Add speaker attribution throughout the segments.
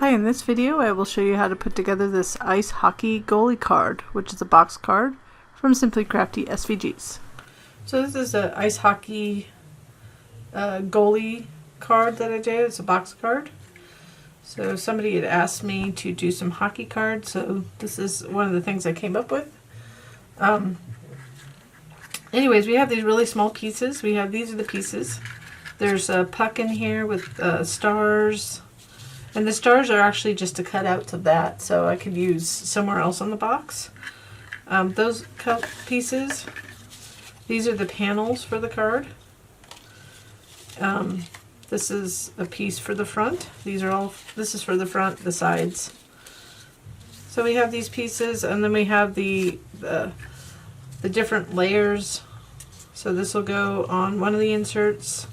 Speaker 1: Hi, in this video I will show you how to put together this ice hockey goalie card, which is a box card from Simply Crafty SVGs. So this is an ice hockey goalie card that I did. It's a box card. So somebody had asked me to do some hockey cards, so this is one of the things I came up with. Anyways, we have these really small pieces. These are the pieces. There's a puck in here with stars. And the stars are actually just the cutouts of that, so I could use somewhere else on the box. Those cut pieces, these are the panels for the card. This is a piece for the front. This is for the front, the sides. So we have these pieces, and then we have the different layers. So this will go on one of the inserts,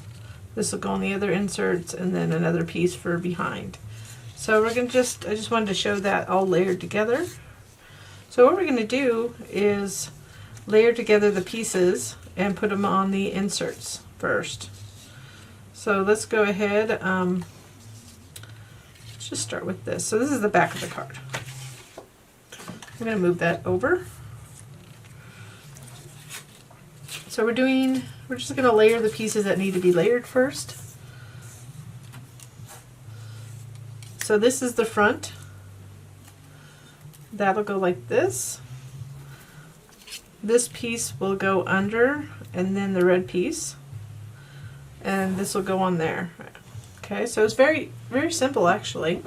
Speaker 1: this will go on the other inserts, and then another piece for behind. So we're going to I just wanted to show that all layered together. So what we're going to do is layer together the pieces and put them on the inserts first. So let's go ahead, let's just start with this. So this is the back of the card. I'm going to move that over. So we're just going to layer the pieces that need to be layered first. So this is the front. That'll go like this. This piece will go under, and then the red piece. And this will go on there. Okay, so it's very, very simple actually.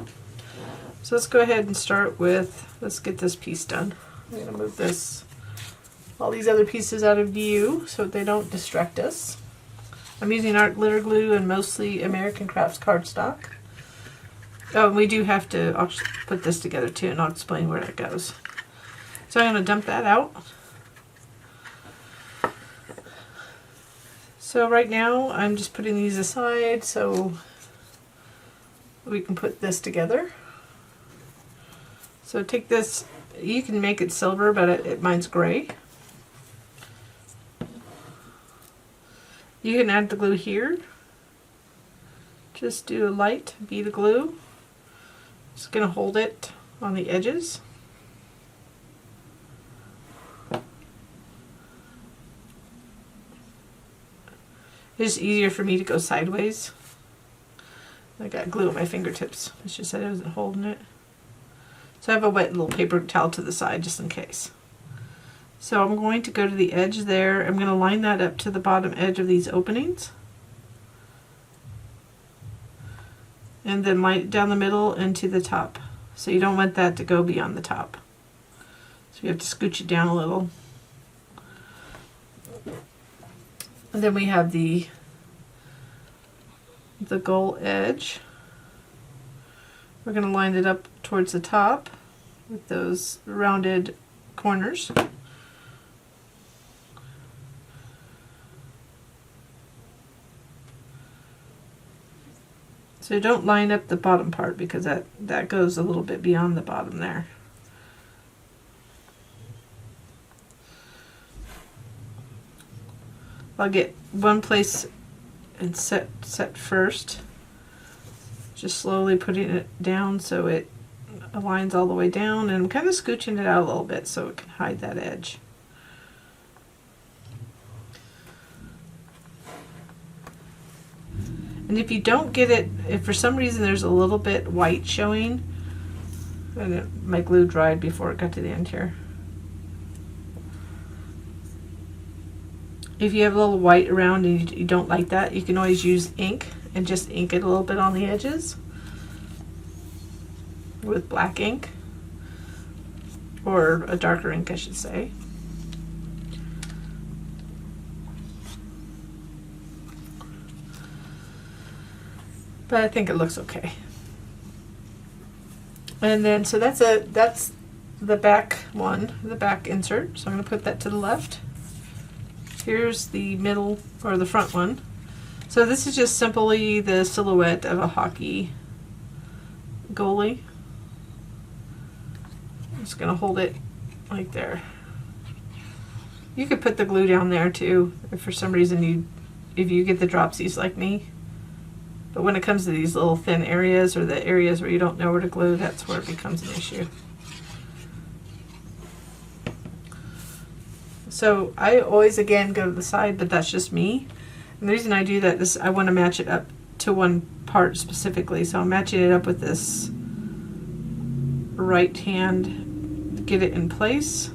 Speaker 1: So let's go ahead and start with, let's get this piece done. I'm going to move all these other pieces out of view so they don't distract us. I'm using art glitter glue and mostly American Crafts cardstock. Oh, and we do have to put this together too, and I'll explain where that goes. So I'm going to dump that out. So right now I'm just putting these aside so we can put this together. So take this, you can make it silver, but mine's gray. You can add the glue here. Just do a light bead of glue. Just going to hold it on the edges. It's just easier for me to go sideways. I got glue on my fingertips. It's just that I wasn't holding it. So I have a wet little paper towel to the side just in case. So I'm going to go to the edge there. I'm going to line that up to the bottom edge of these openings. And then line it down the middle and to the top. So you don't want that to go beyond the top. So you have to scooch it down a little. And then we have the goal edge. We're going to line it up towards the top with those rounded corners. So don't line up the bottom part because that goes a little bit beyond the bottom there. I'll get one place and set first. Just slowly putting it down so it aligns all the way down, and I'm kind of scooching it out a little bit so it can hide that edge. And if you don't get it, if for some reason there's a little bit white showing, my glue dried before it got to the end here. If you have a little white around and you don't like that, you can always use ink and just ink it a little bit on the edges with black ink, or a darker ink I should say. But I think it looks okay. And then, so that's the back one, the back insert. So I'm going to put that to the left. Here's the middle, or the front one. So this is just simply the silhouette of a hockey goalie. I'm just going to hold it like there. You could put the glue down there too, if for some reason if you get the dropsies like me. But when it comes to these little thin areas or the areas where you don't know where to glue, that's where it becomes an issue. So I always again go to the side, but that's just me. And the reason I do that is I want to match it up to one part specifically. So I'm matching it up with this right hand, get it in place.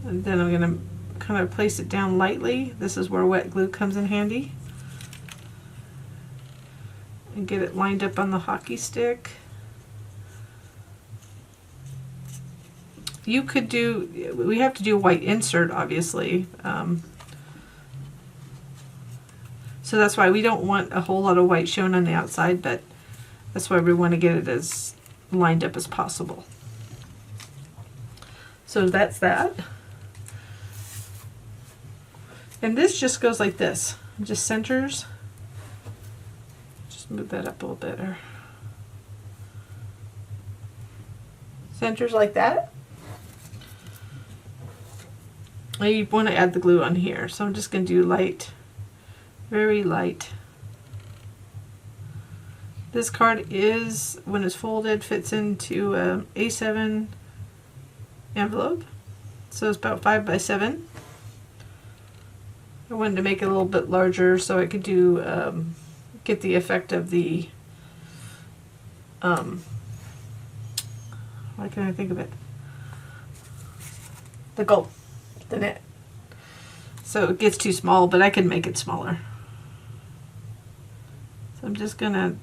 Speaker 1: And then I'm going to kind of place it down lightly. This is where wet glue comes in handy. And get it lined up on the hockey stick. You could do, we have to do a white insert obviously. So that's why we don't want a whole lot of white shown on the outside, but that's why we want to get it as lined up as possible. So that's that. And this just goes like this. It just centers. Just move that up a little better. Centers like that. I want to add the glue on here, so I'm just going to do light, very light. This card is, when it's folded, fits into an A7 envelope, so it's about 5 by 7. I wanted to make it a little bit larger so I could do get the effect of the why can't I think of it? The goal. The net. So it gets too small, but I can make it smaller. So I'm just gonna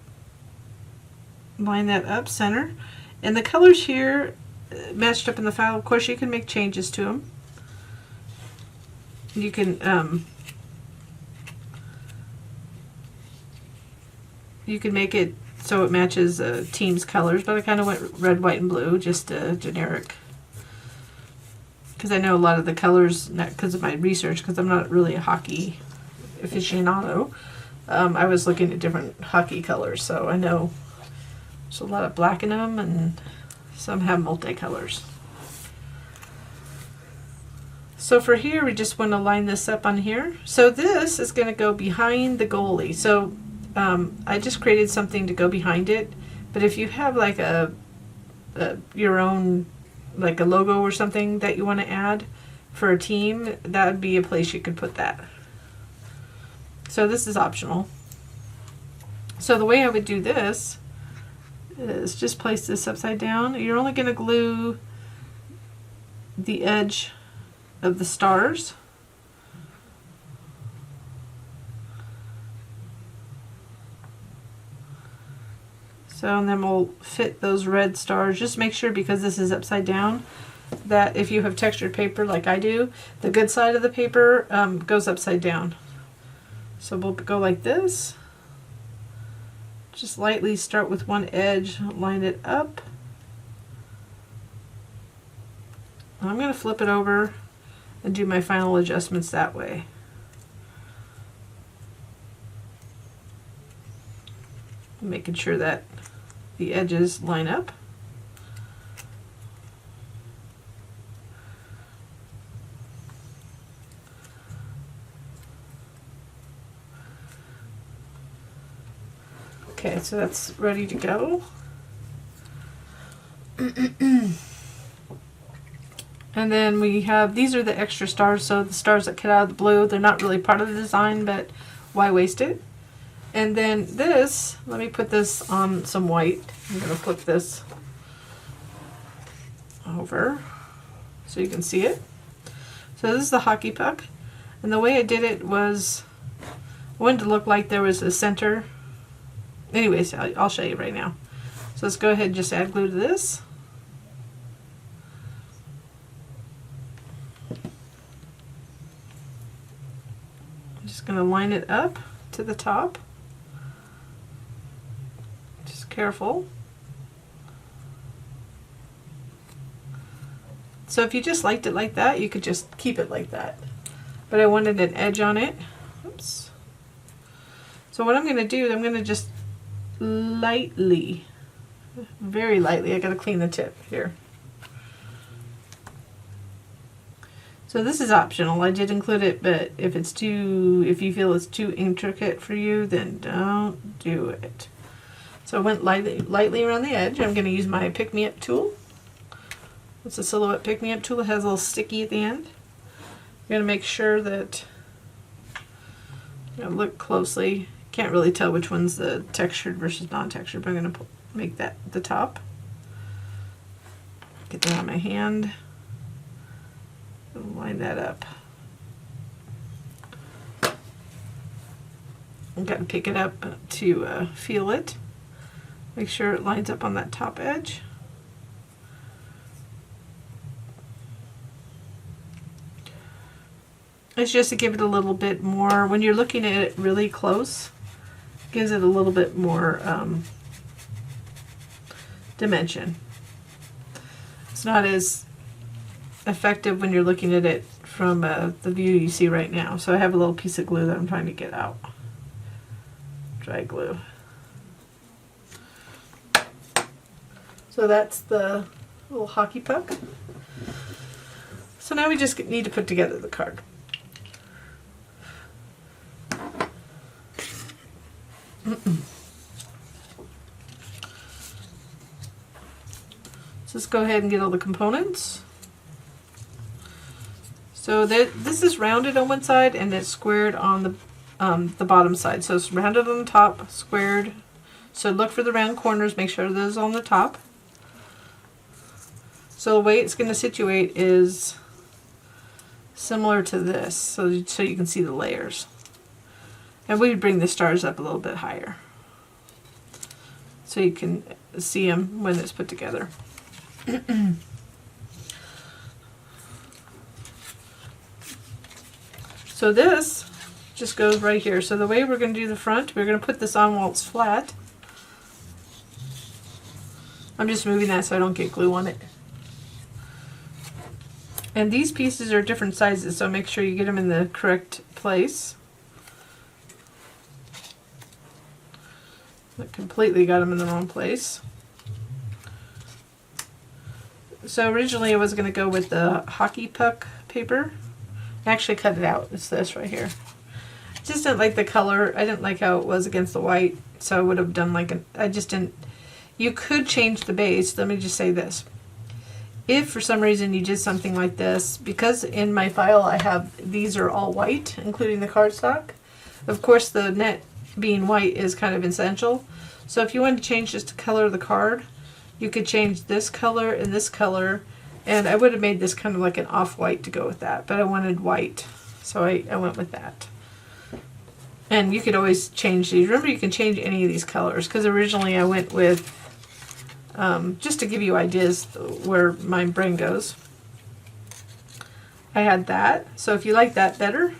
Speaker 1: line that up center, and the colors here matched up in the file. Of course, you can make changes to them. You can make it so it matches team's colors, but I kind of went red, white, and blue, just generic. Because I know a lot of the colors, not because of my research, because I'm not really a hockey aficionado. I was looking at different hockey colors, so I know there's a lot of black in them, and some have multicolors. So for here, we just want to line this up on here. So this is going to go behind the goalie. So I just created something to go behind it, but if you have like your own, like a logo or something that you want to add for a team, that would be a place you could put that. So this is optional. So the way I would do this is just place this upside down. You're only going to glue the edge of the stars. So, and then we'll fit those red stars. Just make sure, because this is upside down, that if you have textured paper like I do, the good side of the paper goes upside down. So we'll go like this. Just lightly start with one edge, line it up. I'm going to flip it over and do my final adjustments that way. Making sure that the edges line up. Okay, so that's ready to go. And then we have, these are the extra stars, so the stars that cut out of the blue, they're not really part of the design, but why waste it? And then this, let me put this on some white. I'm going to flip this over so you can see it. So this is the hockey puck. And the way I did it was, I wanted to look like there was a center. Anyways, I'll show you right now. So let's go ahead and just add glue to this. I'm just going to line it up to the top. Just careful. So if you just liked it like that, you could just keep it like that. But I wanted an edge on it. Oops. So what I'm going to do is I'm going to just lightly, very lightly, I got to clean the tip here. So this is optional. I did include it, but if you feel it's too intricate for you, then don't do it. So I went lightly around the edge. I'm going to use my Pick Me Up tool. It's a Silhouette Pick Me Up tool. It has a little sticky at the end. I'm going to make sure that, look closely. Can't really tell which one's the textured versus non-textured, but I'm going to make that the top. Get that on my hand. Line that up. I've got to pick it up to feel it. Make sure it lines up on that top edge. It's just to give it a little bit more, when you're looking at it really close, gives it a little bit more dimension. It's not as effective when you're looking at it from the view you see right now. So I have a little piece of glue that I'm trying to get out. Dry glue. So that's the little hockey puck. So now we just need to put together the card. So let's go ahead and get all the components. So this is rounded on one side and it's squared on the bottom side. So it's rounded on the top, squared. So look for the round corners, make sure those on the top. So the way it's going to situate is similar to this, so you can see the layers. And we would bring the stars up a little bit higher so you can see them when it's put together. So this just goes right here. So the way we're going to do the front, we're going to put this on while it's flat. I'm just moving that so I don't get glue on it. And these pieces are different sizes, so make sure you get them in the correct place. I completely got them in the wrong place. So originally I was going to go with the hockey puck paper. I actually cut it out. It's this right here. I just didn't like the color. I didn't like how it was against the white, so I would have done like I just didn't. You could change the base. Let me just say this. If for some reason you did something like this, because in my file I have these are all white, including the cardstock. Of course the net being white is kind of essential. So if you wanted to change just the color of the card, you could change this color and this color, and I would have made this kind of like an off-white to go with that, but I wanted white, so I went with that. And you could always change these. Remember, you can change any of these colors, because originally I went with, just to give you ideas where my brain goes, I had that. So if you like that better,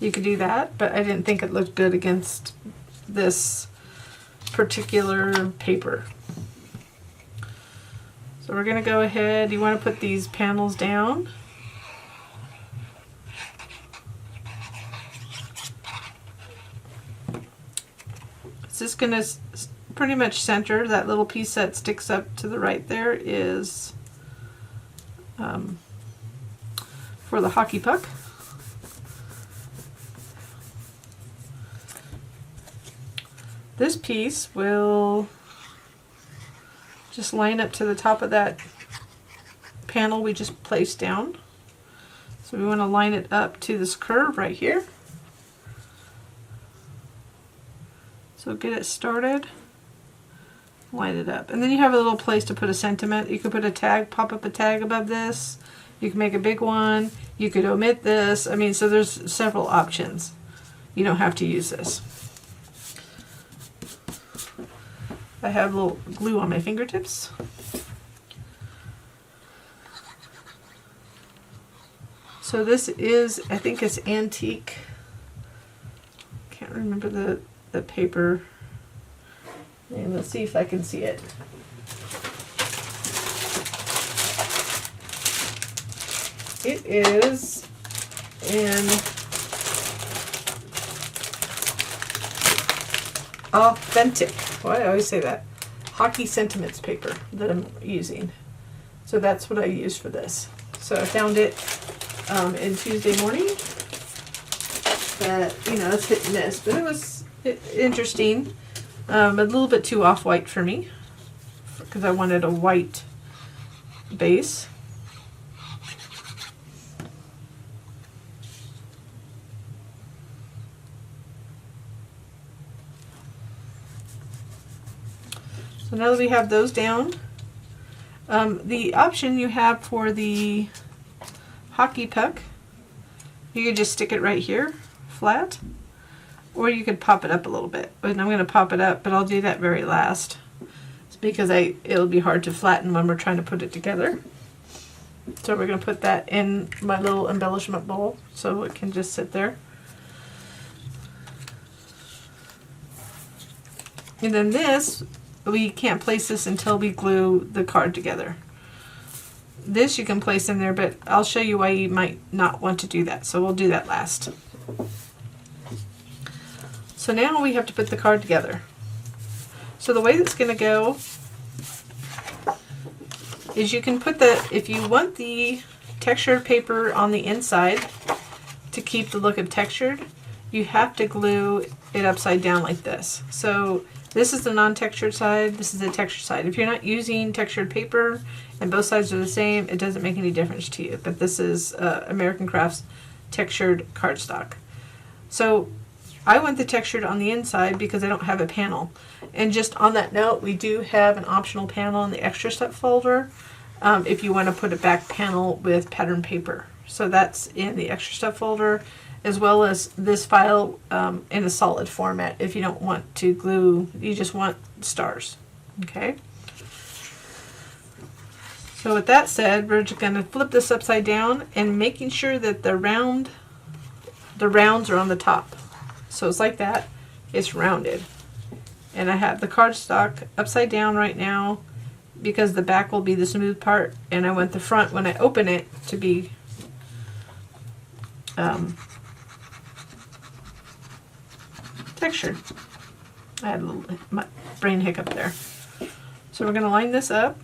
Speaker 1: you could do that, but I didn't think it looked good against this particular paper. So we're going to go ahead, you want to put these panels down. It's just going to pretty much center. That little piece that sticks up to the right there is for the hockey puck. This piece will just line up to the top of that panel we just placed down. So we want to line it up to this curve right here. So get it started, line it up. And then you have a little place to put a sentiment. You could put a tag, pop up a tag above this. You can make a big one. You could omit this. I mean, so there's several options. You don't have to use this. I have a little glue on my fingertips. So this is, I think it's antique. Can't remember the paper. And let's see if I can see it. It is an authentic, why do I always say that? Hockey sentiments paper that I'm using. So that's what I use for this. So I found it in Tuesday morning. That, you know, it's hit and miss, but it was interesting. A little bit too off-white for me because I wanted a white base. So now that we have those down, the option you have for the hockey puck, you could just stick it right here, flat, or you could pop it up a little bit. And I'm going to pop it up, but I'll do that very last. It's because it'll be hard to flatten when we're trying to put it together. So we're going to put that in my little embellishment bowl so it can just sit there. And then this, we can't place this until we glue the card together. This you can place in there, but I'll show you why you might not want to do that. So we'll do that last. So now we have to put the card together. So the way that's going to go is you can put if you want the textured paper on the inside to keep the look of textured, you have to glue it upside down like this. So this is the non-textured side, this is the textured side. If you're not using textured paper and both sides are the same, it doesn't make any difference to you. But this is American Crafts textured cardstock. So I want the textured on the inside because I don't have a panel. And just on that note, we do have an optional panel in the extra step folder if you want to put a back panel with pattern paper. So that's in the extra step folder, as well as this file in a solid format if you don't want to glue, you just want stars. Okay. So with that said, we're just going to flip this upside down and making sure that the rounds are on the top. So it's like that, it's rounded. And I have the cardstock upside down right now because the back will be the smooth part, and I want the front when I open it to be textured. I had a little brain hiccup there. So we're going to line this up,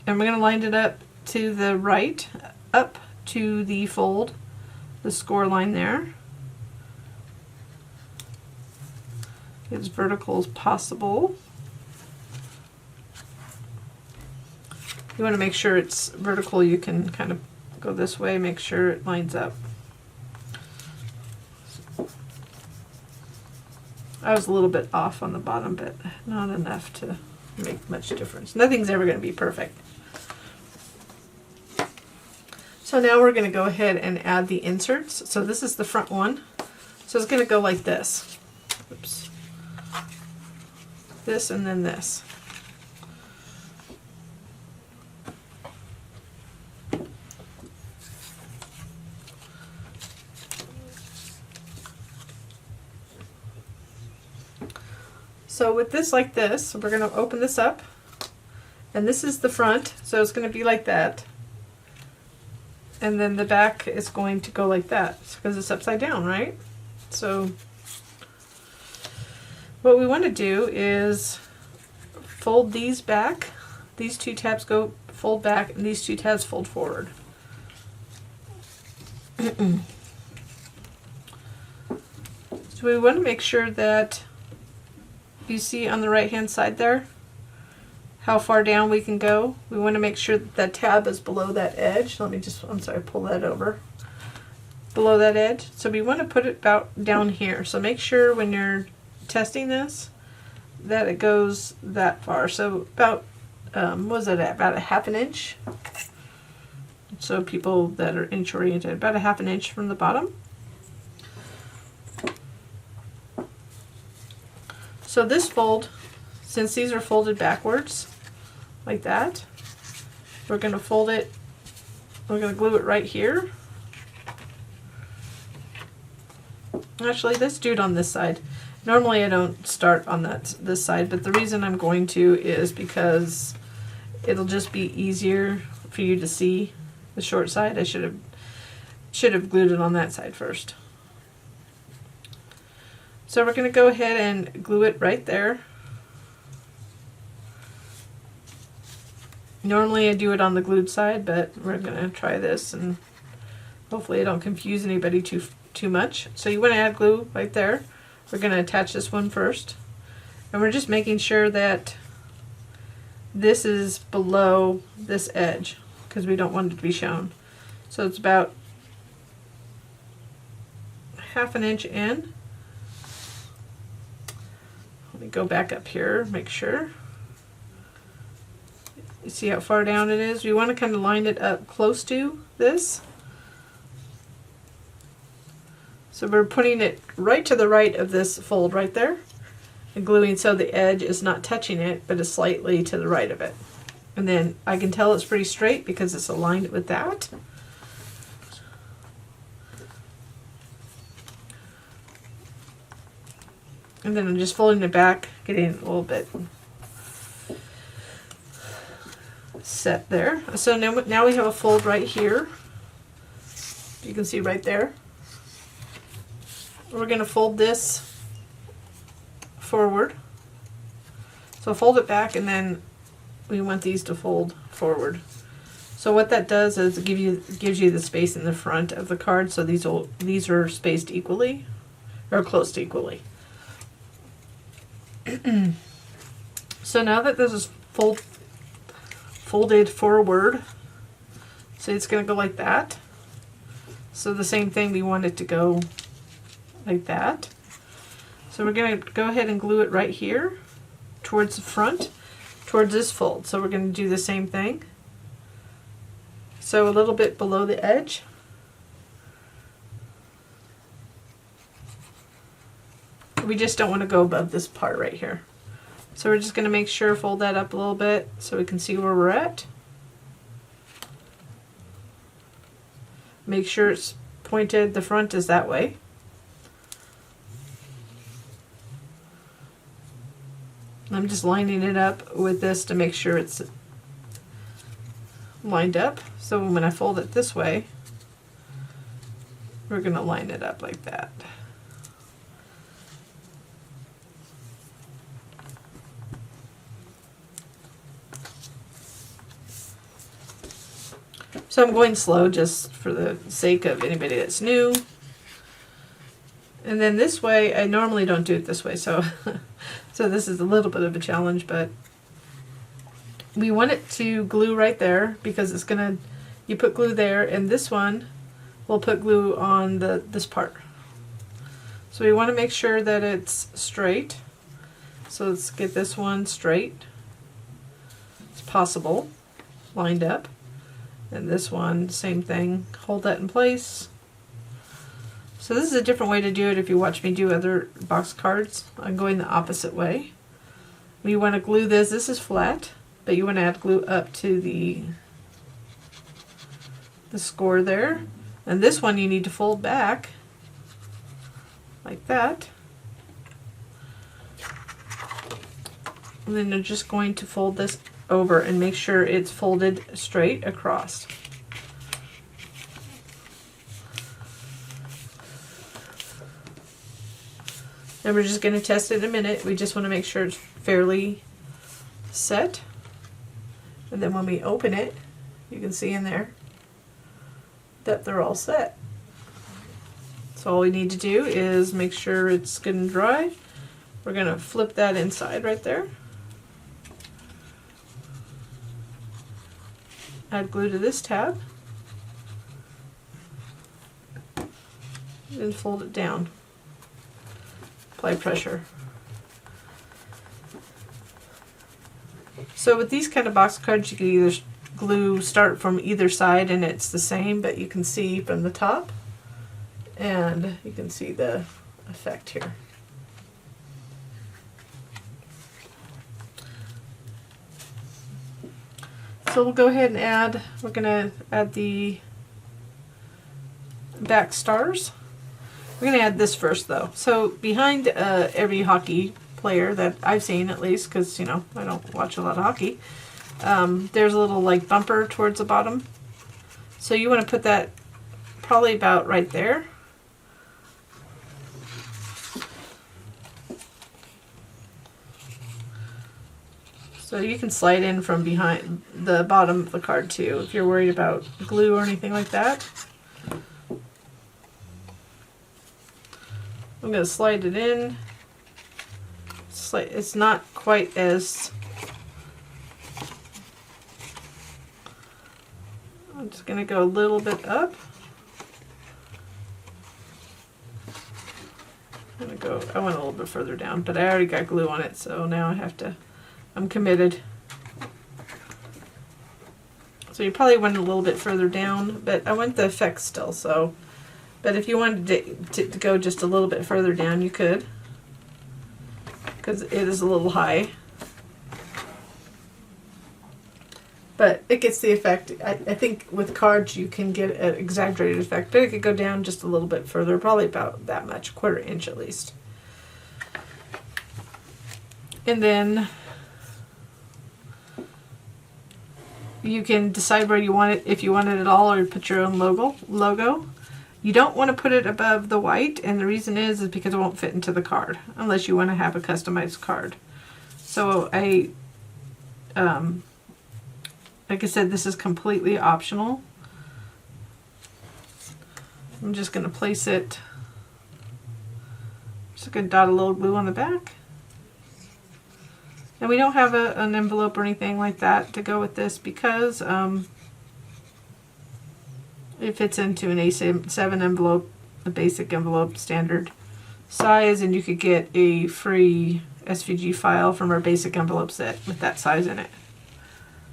Speaker 1: and we're going to line it up to the right, up to the fold, the score line there. As vertical as possible. You want to make sure it's vertical. You can kind of go this way, make sure it lines up. I was a little bit off on the bottom, but not enough to make much difference. Nothing's ever going to be perfect. So now we're going to go ahead and add the inserts. So this is the front one. So it's going to go like this. Oops. This and then this. So with this like this, we're going to open this up, and this is the front, so it's going to be like that. And then the back is going to go like that because it's upside down, right? So what we want to do is fold these back. These two tabs go fold back, and these two tabs fold forward. So we want to make sure that you see on the right hand side there how far down we can go. We want to make sure that that tab is below that edge. Let me just, I'm sorry, pull that over. Below that edge. So we want to put it about down here. So make sure when you're testing this that it goes that far. So about, what was it, about a ½ inch? So people that are inch oriented, about a ½ inch from the bottom. So this fold, since these are folded backwards, like that, we're going to fold it, we're going to glue it right here. Actually, let's do it on this side. Normally I don't start on this side, but the reason I'm going to is because it'll just be easier for you to see the short side. I should have glued it on that side first. So we're going to go ahead and glue it right there. Normally I do it on the glued side, but we're going to try this and Hopefully I don't confuse anybody too much. So you want to add glue right there. We're going to attach this one first. And we're just making sure that this is below this edge because we don't want it to be shown. So it's about 1/2 inch in. Let me go back up here, make sure. You see how far down it is? We want to kind of line it up close to this. So we're putting it right to the right of this fold right there and gluing so the edge is not touching it but is slightly to the right of it. And then I can tell it's pretty straight because it's aligned with that. And then I'm just folding it back, getting a little bit set there. So now we have a fold right here. You can see right there. We're going to fold this forward. So fold it back and then we want these to fold forward. So what that does is it gives you the space in the front of the card, so these are spaced equally or close to equally. So now that this is folded forward, so it's going to go like that. So the same thing, we want it to go like that. So we're going to go ahead and glue it right here towards the front, towards this fold. So we're going to do the same thing. So a little bit below the edge. We just don't want to go above this part right here. So we're just going to make sure, fold that up a little bit so we can see where we're at. Make sure it's pointed, the front is that way. I'm just lining it up with this to make sure it's lined up. So when I fold it this way, we're going to line it up like that. So I'm going slow just for the sake of anybody that's new. And then this way, I normally don't do it this way, so so this is a little bit of a challenge, but we want it to glue right there because it's gonna, you put glue there, and this one we'll put glue on this part. So we want to make sure that it's straight. So let's get this one straight as possible, lined up. And this one, same thing, hold that in place. So this is a different way to do it if you watch me do other box cards. I'm going the opposite way. We want to glue this is flat, but you want to add glue up to the score there. And this one you need to fold back like that. And then you're just going to fold this over and make sure it's folded straight across. And we're just going to test it in a minute. We just want to make sure it's fairly set. And then when we open it, you can see in there that they're all set. So all we need to do is make sure it's good and dry. We're going to flip that inside right there. Add glue to this tab and fold it down. Apply pressure. So with these kind of box cards, you can either glue start from either side and it's the same, but you can see from the top and you can see the effect here. So we'll go ahead and we're going to add the back stars. We're going to add this first though. So behind every hockey player that I've seen, at least, because you know I don't watch a lot of hockey, there's a little like bumper towards the bottom. So you want to put that probably about right there. So you can slide in from behind the bottom of the card too if you're worried about glue or anything like that. I'm going to slide it in. It's not quite as... I'm just going to go a little bit up. I went a little bit further down, but I already got glue on it, so now I have to, I'm committed. So you probably went a little bit further down, but I went the effects still, so. But if you wanted to go just a little bit further down, you could, because it is a little high. But it gets the effect. I think with cards you can get an exaggerated effect, but it could go down just a little bit further, probably about that much, 1/4 inch at least. And then you can decide where you want it, if you want it at all, or put your own logo. You don't want to put it above the white, and the reason is because it won't fit into the card, unless you want to have a customized card. So like I said, this is completely optional. I'm just going to place it, just going to dot a little glue on the back. And we don't have an envelope or anything like that to go with this because it fits into an A7 envelope, a basic envelope, standard size, and you could get a free SVG file from our basic envelope set with that size in it.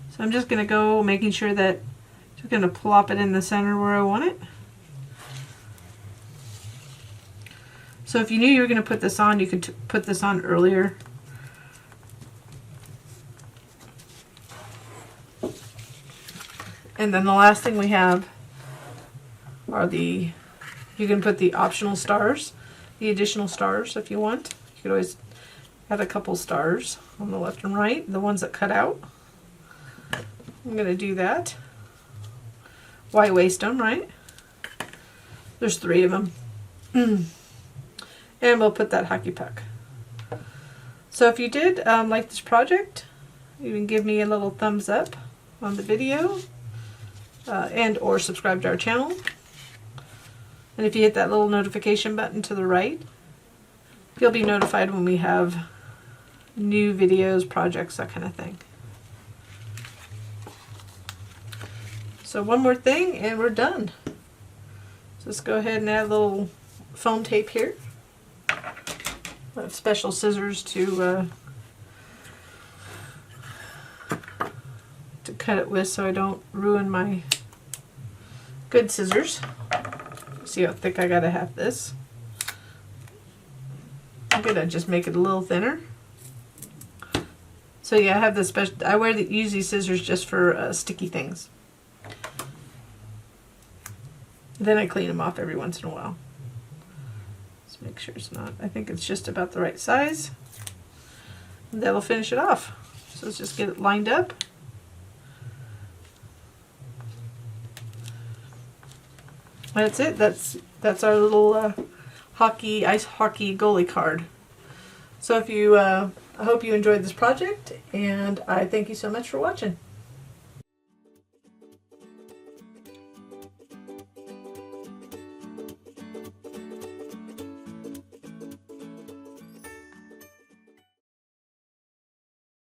Speaker 1: So I'm just going to go making sure that, just going to plop it in the center where I want it. So if you knew you were going to put this on, you could put this on earlier. And then the last thing we have are you can put the optional stars, the additional stars if you want. You could always add a couple stars on the left and right, the ones that cut out. I'm going to do that. Why waste them, right? There's 3 of them. And we'll put that hockey puck. So if you did like this project, you can give me a little thumbs up on the video and or subscribe to our channel. And if you hit that little notification button to the right, you'll be notified when we have new videos, projects, that kind of thing. So one more thing and we're done. So let's go ahead and add a little foam tape here. I have special scissors to cut it with so I don't ruin my good scissors. See how thick I gotta have this. I'm gonna just make it a little thinner. So yeah, I have the special. I use these scissors just for sticky things. Then I clean them off every once in a while. Let's make sure it's not. I think it's just about the right size. And that'll finish it off. So let's just get it lined up. That's it. That's our little ice hockey goalie card. So if you, I hope you enjoyed this project, and I thank you so much for watching.